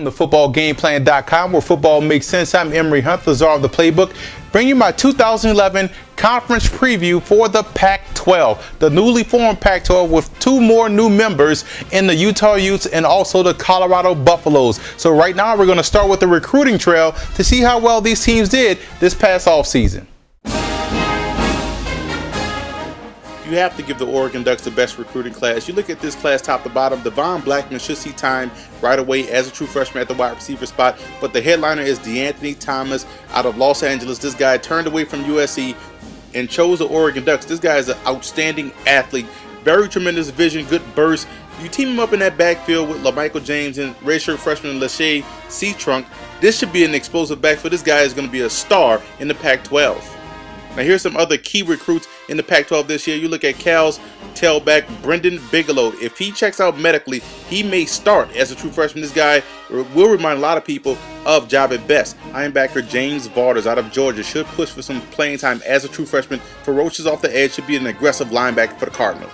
Welcome to footballgameplan.com, where football makes sense. I'm Emory Hunt, the czar of the playbook, bringing you my 2011 conference preview for the Pac-12, the newly formed Pac-12 with two more new members in the Utah Utes and also the Colorado Buffaloes. So right now we're going to start with the recruiting trail to see how well these teams did this past offseason. You have to give the Oregon Ducks the best recruiting class. You look at this class top to bottom, Devon Blackman should see time right away as a true freshman at the wide receiver spot, but the headliner is DeAnthony Thomas out of Los Angeles. This guy turned away from USC and chose the Oregon Ducks. This guy is an outstanding athlete, very tremendous vision, good burst. You team him up in that backfield with LaMichael James and redshirt freshman Lachey C-Trunk. This should be an explosive backfield. This guy is going to be a star in the Pac-12. Now here's some other key recruits in the Pac-12 this year. You look at Cal's tailback Brendan Bigelow. If he checks out medically, he may start as a true freshman. This guy will remind a lot of people of Javid Best. Linebacker James Varders out of Georgia should push for some playing time as a true freshman. Ferocious off the edge, should be an aggressive linebacker for the Cardinal.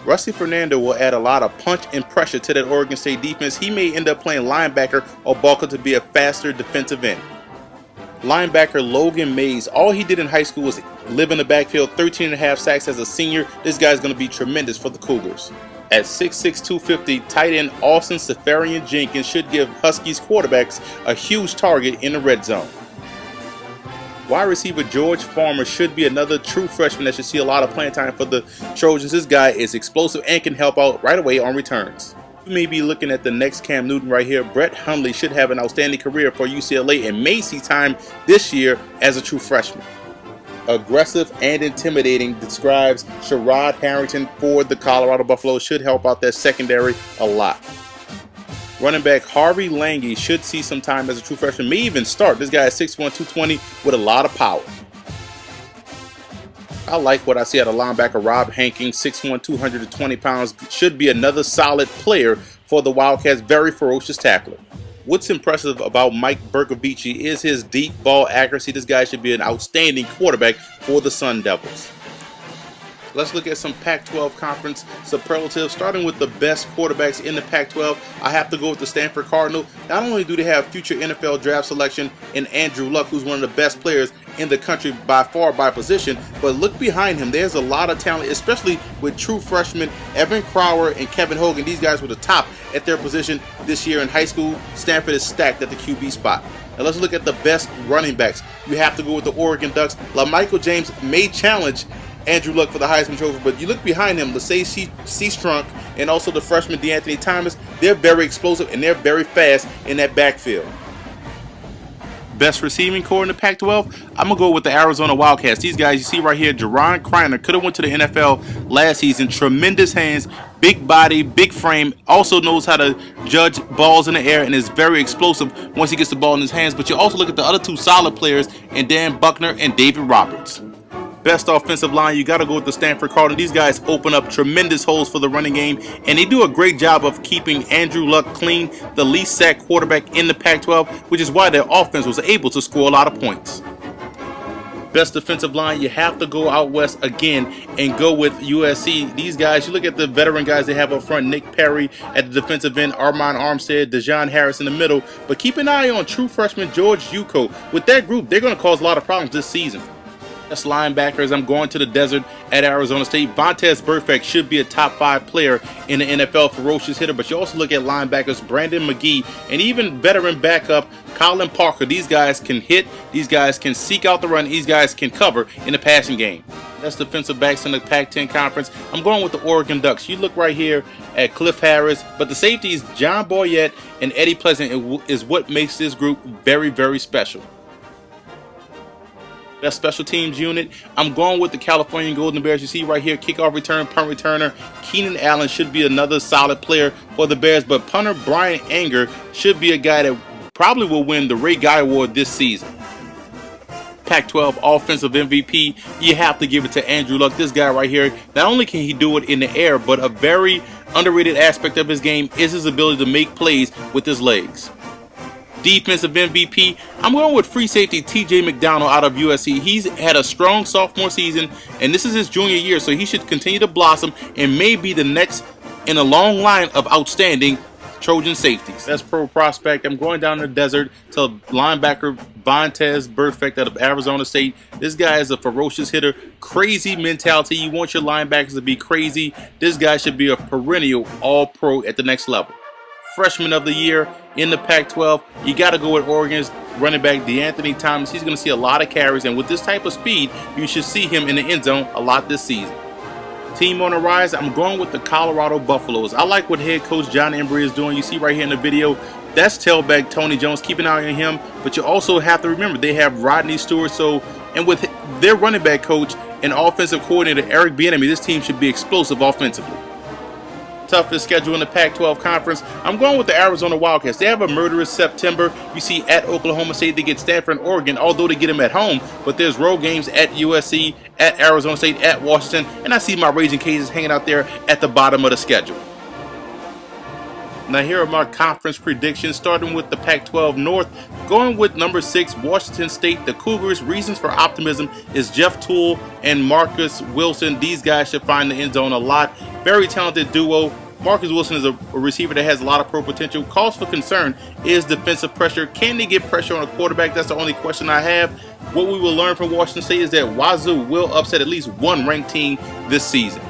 Rusty Fernando will add a lot of punch and pressure to that Oregon State defense. He may end up playing linebacker or bulk up to be a faster defensive end. Linebacker Logan Mays, all he did in high school was live in the backfield, 13.5 sacks as a senior. This guy's going to be tremendous for the Cougars. At 6'6", 250, tight end Austin Safarian Jenkins should give Huskies quarterbacks a huge target in the red zone. Wide receiver George Farmer should be another true freshman that should see a lot of playing time for the Trojans. This guy is explosive and can help out right away on returns. You may be looking at the next Cam Newton right here. Brett Hundley should have an outstanding career for UCLA and may see time this year as a true freshman. Aggressive and intimidating describes Sherrod Harrington for the Colorado Buffaloes. Should help out their secondary a lot. Running back Harvey Lange should see some time as a true freshman, may even start. This guy is 6'1", 220 with a lot of power. I like what I see out of linebacker Rob Hanking, 6'1", 220 pounds. Should be another solid player for the Wildcats, very ferocious tackler. What's impressive about Mike Bercovici is his deep ball accuracy. This guy should be an outstanding quarterback for the Sun Devils. Let's look at some Pac-12 conference superlatives, starting with the best quarterbacks in the Pac-12. I have to go with the Stanford Cardinal. Not only do they have future NFL draft selection in Andrew Luck, who's one of the best players in the country by far by position, but look behind him. There's a lot of talent, especially with true freshmen Evan Crower and Kevin Hogan. These guys were the top at their position this year in high school. Stanford is stacked at the QB spot. Now let's look at the best running backs. You have to go with the Oregon Ducks. LaMichael James may challenge Andrew Luck for the Heisman Trophy, but you look behind him, Lachey C-Strunk and also the freshman DeAnthony Thomas. They're very explosive and they're very fast in that backfield. Best receiving core in the Pac-12, I'm going to go with the Arizona Wildcats. These guys you see right here, Jerron Kreiner could have went to the NFL last season. Tremendous hands, big body, big frame, also knows how to judge balls in the air and is very explosive once he gets the ball in his hands. But you also look at the other two solid players in Dan Buckner and David Roberts. Best offensive line, you got to go with the Stanford Cardinal. These guys open up tremendous holes for the running game, and they do a great job of keeping Andrew Luck clean, the least sacked quarterback in the Pac-12, which is why their offense was able to score a lot of points. Best defensive line, you have to go out west again and go with USC. These guys, you look at the veteran guys they have up front, Nick Perry at the defensive end, Armand Armstead, Dejon Harris in the middle, but keep an eye on true freshman George Yuko. With that group, they're going to cause a lot of problems this season. Best linebackers, I'm going to the desert at Arizona State. Vontaze Burfict should be a top 5 player in the NFL, ferocious hitter, but you also look at linebackers Brandon McGee and even veteran backup Colin Parker. These guys can hit, these guys can seek out the run, these guys can cover in the passing game. That's defensive backs in the Pac-10 conference. I'm going with the Oregon Ducks. You look right here at Cliff Harris, but the safeties John Boyette and Eddie Pleasant is what makes this group very, very special. Best special teams unit, I'm going with the California Golden Bears. You see right here, kickoff return, punt returner. Keenan Allen should be another solid player for the Bears, but punter Brian Anger should be a guy that probably will win the Ray Guy Award this season. Pac-12 offensive MVP, you have to give it to Andrew Luck. This guy right here, not only can he do it in the air, but a very underrated aspect of his game is his ability to make plays with his legs. Defensive MVP, I'm going with free safety TJ McDonald out of USC. He's had a strong sophomore season, and this is his junior year, so he should continue to blossom and may be the next in a long line of outstanding Trojan safeties. That's pro prospect. I'm going down the desert to linebacker Vontez Burfict out of Arizona State. This guy is a ferocious hitter. Crazy mentality. You want your linebackers to be crazy. This guy should be a perennial all-pro at the next level. Freshman of the year in the Pac-12. You got to go with Oregon's running back DeAnthony Thomas. He's going to see a lot of carries, and with this type of speed, you should see him in the end zone a lot this season. Team on the rise, I'm going with the Colorado Buffaloes. I like what head coach John Embry is doing. You see right here in the video, that's tailback Tony Jones. Keep an eye on him, but you also have to remember they have Rodney Stewart. And with their running back coach and offensive coordinator Eric Bieniemy, this team should be explosive offensively. Toughest schedule in the Pac-12 conference. I'm going with the Arizona Wildcats. They have a murderous September. You see at Oklahoma State, they get Stanford and Oregon, although they get them at home. But there's road games at USC, at Arizona State, at Washington. And I see my Raging Cajuns hanging out there at the bottom of the schedule. Now here are my conference predictions, starting with the Pac-12 North. Going with number 6, Washington State, the Cougars. Reasons for optimism is Jeff Toole and Marcus Wilson. These guys should find the end zone a lot. Very talented duo. Marcus Wilson is a receiver that has a lot of pro potential. Cause for concern is defensive pressure. Can they get pressure on a quarterback? That's the only question I have. What we will learn from Washington State is that Wazoo will upset at least one ranked team this season.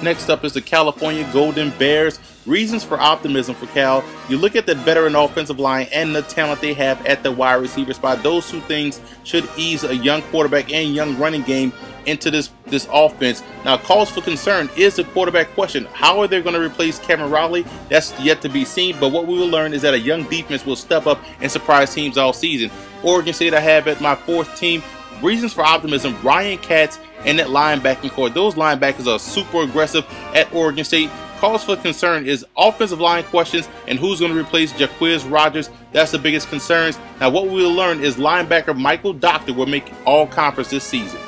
Next up is the California Golden Bears. Reasons for optimism for Cal. You look at the veteran offensive line and the talent they have at the wide receiver spot. Those two things should ease a young quarterback and young running game into this offense. Now, cause for concern is the quarterback question. How are they going to replace Kevin Riley? That's yet to be seen, but what we will learn is that a young defense will step up and surprise teams all season. Oregon State I have at my 4th team. Reasons for optimism, Ryan Katz and that linebacking core. Those linebackers are super aggressive at Oregon State. Cause for concern is offensive line questions and who's going to replace Jaquiz Rogers. That's the biggest concerns. Now what we will learn is linebacker Michael Doctor will make all conference this season.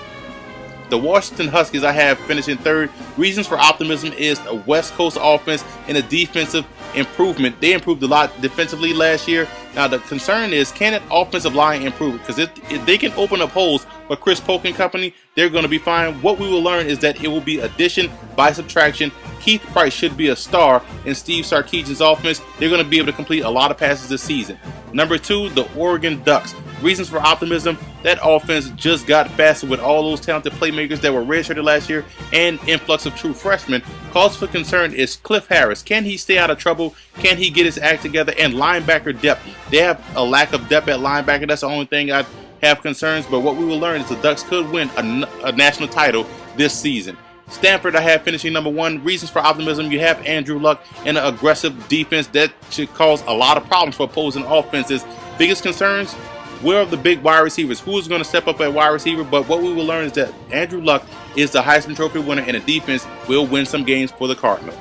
The Washington Huskies I have finishing 3rd. Reasons for optimism is a West Coast offense and a defensive improvement. They improved a lot defensively last year. Now the concern is, can that offensive line improve? Because if they can open up holes for Chris Polk and company, they're going to be fine. What we will learn is that it will be addition by subtraction. Keith Price should be a star in Steve Sarkisian's offense. They're going to be able to complete a lot of passes this season. Number 2, the Oregon Ducks. Reasons for optimism, that offense just got faster with all those talented playmakers that were redshirted last year and influx of true freshmen. Cause for concern is Cliff Harris. Can he stay out of trouble? Can he get his act together? And linebacker depth. They have a lack of depth at linebacker. That's the only thing I have concerns. But what we will learn is the Ducks could win a national title this season. Stanford I have finishing number 1. Reasons for optimism, you have Andrew Luck and an aggressive defense that should cause a lot of problems for opposing offenses. Biggest concerns, where are the big wide receivers? Who is going to step up at wide receiver? But what we will learn is that Andrew Luck is the Heisman Trophy winner and the defense will win some games for the Cardinal.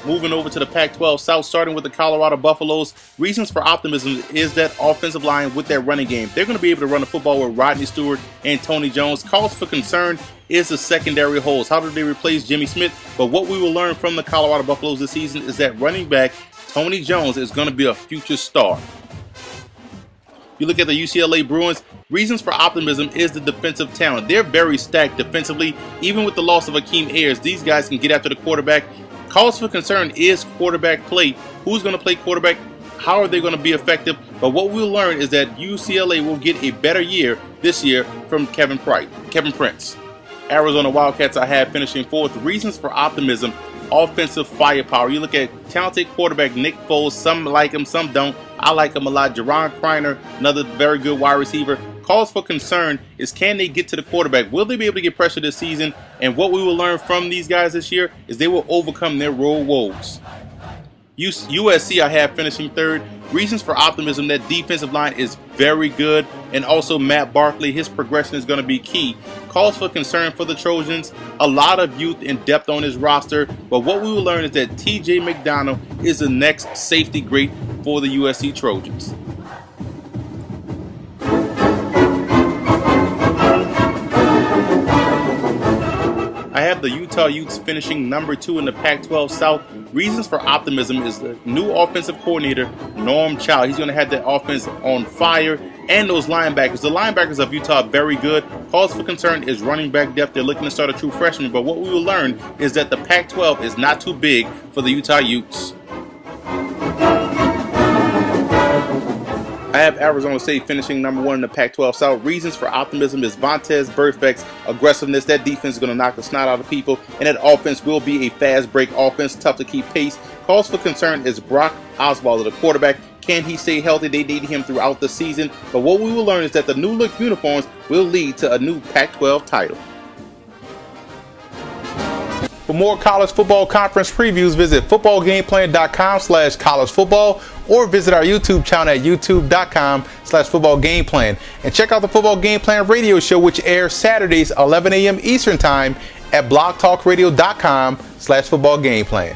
Moving over to the Pac-12 South, starting with the Colorado Buffaloes. Reasons for optimism is that offensive line with their running game. They're going to be able to run the football with Rodney Stewart and Tony Jones. Cause for concern is the secondary holes. How do they replace Jimmy Smith? But what we will learn from the Colorado Buffaloes this season is that running back Tony Jones is going to be a future star. You look at the UCLA Bruins, reasons for optimism is the defensive talent. They're very stacked defensively. Even with the loss of Akeem Ayers, these guys can get after the quarterback. Cause for concern is quarterback play. Who's going to play quarterback? How are they going to be effective? But what we'll learn is that UCLA will get a better year this year from Kevin Prince. Arizona Wildcats I have finishing 4th. Reasons for optimism, offensive firepower. You look at talented quarterback Nick Foles. Some like him, some don't. I like him a lot. Jerron Kreiner, another very good wide receiver. Cause for concern is, can they get to the quarterback? Will they be able to get pressure this season? And what we will learn from these guys this year is they will overcome their road woes. USC I have finishing 3rd. Reasons for optimism, that defensive line is very good. And also Matt Barkley, his progression is going to be key. Cause for concern for the Trojans, a lot of youth and depth on his roster. But what we will learn is that TJ McDonald is the next safety great for the USC Trojans. I have the Utah Utes finishing number 2 in the Pac-12 South. Reasons for optimism is the new offensive coordinator, Norm Chow. He's going to have that offense on fire. and those linebackers. The linebackers of Utah are very good. Cause for concern is running back depth. They're looking to start a true freshman, but what we will learn is that the Pac-12 is not too big for the Utah Utes. I have Arizona State finishing number 1 in the Pac-12 South. Reasons for optimism is Vontaze Burfict's aggressiveness. That defense is going to knock the snot out of people, and that offense will be a fast break offense, tough to keep pace. Cause for concern is Brock Osweiler, the quarterback. Can he stay healthy? They need him throughout the season, but what we will learn is that the new look uniforms will lead to a new Pac-12 title. For more college football conference previews, visit footballgameplan.com/collegefootball or visit our YouTube channel at youtube.com/footballgameplan. And check out the Football Game Plan radio show, which airs Saturdays 11 a.m. Eastern Time at blogtalkradio.com/footballgameplan.